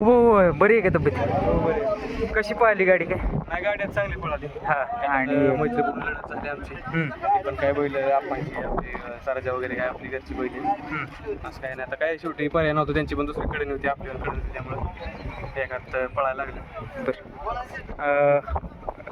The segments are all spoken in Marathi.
हो हो बरी आहे का तब्येत? कशी पाहिली गाडी काय? नाही गाड्या चांगली पळाली. हा आणि मैत्रीपूर्ण लढत झाली आमची. पण काय बैल आपणची आपली सराजा वगैरे काय आपली घरची बैल असं काय नाही. आता काय शेवटी पर्याय नव्हतं, त्यांची पण दुसरीकडे नव्हती आपल्याकडे होती, त्यामुळं एखाद पळायला लागलं. बरं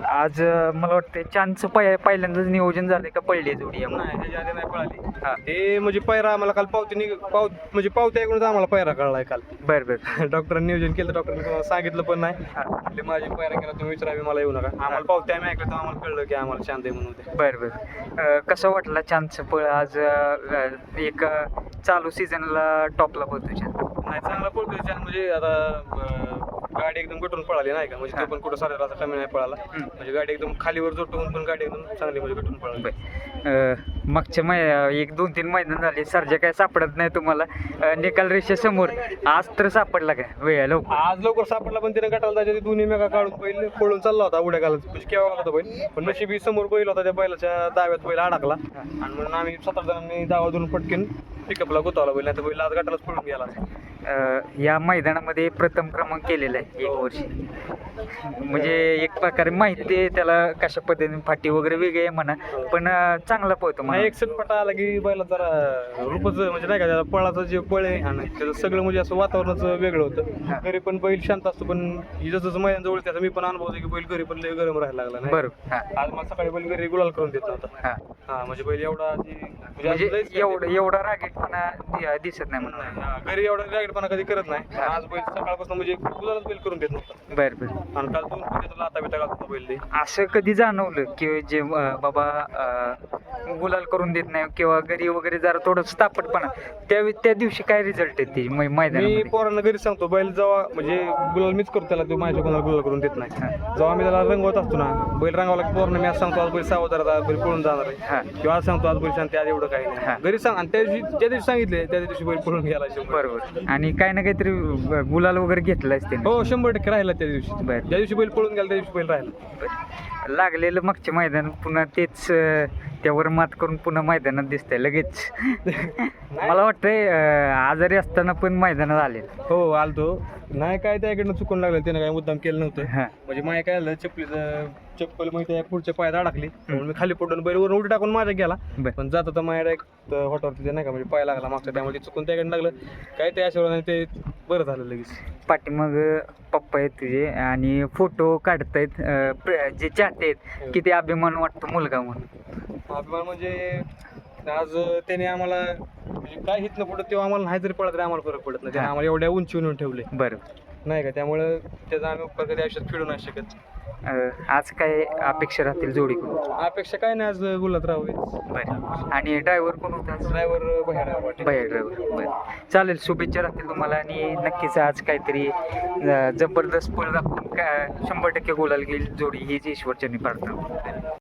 आज मला वाटतं चान्सचं पहिल्यांदाच नियोजन झालंय का पडली जोडी नाही ह्याच्या आधी नाही पळाली. हा ते म्हणजे पैरा आम्हाला काल म्हणजे पावती ऐकूनच आम्हाला पैरा कळलाय काल. बरं बरं डॉक्टरांनी नियोजन केलं, डॉक्टरांनी सांगितलं पण नाही. आपले माझी पैरा केला तुम्ही विचारावी मला येऊ नका. आम्हाला पावती आम्ही ऐकलं तर आम्हाला कळलं की आम्हाला शांत आहे म्हणून ते. बरं बरं कसं वाटलं चान्सचं पळ आज एक चालू सीझनला टॉपला पोहोचतो नाही चांगला पळतोय छान. म्हणजे आता गाडी एकदम गटून पळाली नाही का, म्हणजे तो पण कुठं साऱ्या कमी नाही पळाला. म्हणजे गाडी एकदम खालीवर जोटून पण गाडी एकदम चांगली म्हणजे गटून पळाली. मागच्या एक 2-3 मैदान झाले सर्जा काय सापडत नाही तुम्हाला निकाल रेषेसमोर. आज तर सापडला काय वेळ लवकर? आज लवकर सापडला, पण तिने गटाला जायच्या दोन्ही मेगा काढून बैल पळून चालला होता उड्या घालत. म्हणजे केव्हा होता बैल, पण नशिबी समोर बैल होता, त्या बैलाच्या दाव्यात बैल अडकला आणि म्हणून आम्ही 7 जणांनी दावा धरून पटकन पिकअपला गुतावला बैल. नाही तर बैल आज गटालाच पळून गेला. या मैदानामध्ये प्रथम क्रमांक केलेला आहे एक वर्षी, म्हणजे एक प्रकारे माहिती आहे त्याला कशा पद्धतीने फाटी वगैरे वेगळी आहे म्हणा, पण चांगला पळतो म्हणा. एक सेट पटा आला की बैला जरा रूपच म्हणजे नाही का, त्याला पळाचं जे पळ आहे आणि त्याचं सगळं म्हणजे असं वातावरणच वेगळं होतं. घरी पण बैल शांत असतो, पण जसं मैदान जवळ त्याचा मी पण अनुभव होतो की बैल घरी पण लय गरम राहायला लागला नाही. बरोबर. आज मला सकाळी बैल घरी गुलाल करून देत नव्हता. हा म्हणजे बैल एवढा म्हणजे एवढा रागीटपणा दिसत नाही म्हणून घरी एवढा रागीटपणा कधी करत नाही. आज बैल सकाळपासून म्हणजे गुलालच बैल करून देत नव्हता. बरं बरं. आणि काल 2 पुढे लाता बिता घालत होता बैल ते. असं कधी जाणवलं की जे बाबा गुलाल करून देत नाही किंवा घरी वगैरे जरा थोडंसं तापटपणा, त्या दिवशी काय रिझल्ट आहे ती मी मैदानामध्ये? पोरांना घरी सांगतो बैल जेव्हा म्हणजे गुलाल मीच करतो त्याला, तो माझ्या कोणाला गुलाल करून देत नाही. जेव्हा मी त्याला रंगवत असतो ना बैल रंगावला, पोरांना मी आज सांगतो आज बैल सावधानता बैल पळून जाणार आहे, किंवा आज सांगतो आज बैल शांती आज एवढं काही नाही. घरी सांग, आणि त्या दिवशी सांगितले त्या दिवशी बैल पळून गेला. बरोबर. आणि काही ना काहीतरी गुलाल वगैरे घेतला असते? हो 100% राहिला त्या दिवशी. ज्या दिवशी बैल पळून गेला त्या दिवशी बैल राहिला. लागलेलं मागच्या मैदान पुन्हा तेच त्यावर मात करून पुन्हा मैदानात दिसतंय लगेच. मला वाटतंय आजारी असताना पण मैदानात आले. हो आलतो. नाही काय त्याकडनं चुकून लागलं, त्यानं काय मुद्दाम केलं नव्हतं. म्हणजे माय काय झालं, चप्पल मग त्या पुढच्या पायात अडकली म्हणून मी खाली पडून बैलवर उडी टाकून माझ्या गेला. पण जात होता माझ्या डायरेक्ट हॉटवर तिथे नाही का, म्हणजे पाय लागला मागच्या, त्यामुळे चुकून त्याकडे लागलं. काय ते अशा ते बरं झालं लगेच. पाठीमाग पप्पा आहेत तुझे आणि फोटो काढतायत जे चाहते आहेत, किती अभिमान वाटतो मुलगा म्हणून? अभिमान म्हणजे आज त्याने आम्हाला म्हणजे काय हितनं पुढं तेव्हा आम्हाला नाही जरी पडत तरी आम्हाला फरक पडत नाही. त्याने आम्हाला एवढ्या उंचीवर ठेवले बरं नाही का, त्यामुळं त्याचा आम्ही उपकार कधी आयुष्यात फेडू नाही शकत. आज काय अपेक्षा राहतील जोडीकडून? अपेक्षा काय नाही, आज गुलात राहावे. बरं. आणि ड्रायव्हर कोण होता? ड्रायव्हर भैया ड्रायव्हर. बरं चालेल, शुभेच्छा राहतील तुम्हाला. आणि नक्कीच आज काहीतरी जबरदस्त पळ दाखवून 100% गुलाल घेईल जोडी हीच ईश्वरचरणी प्रार्थना.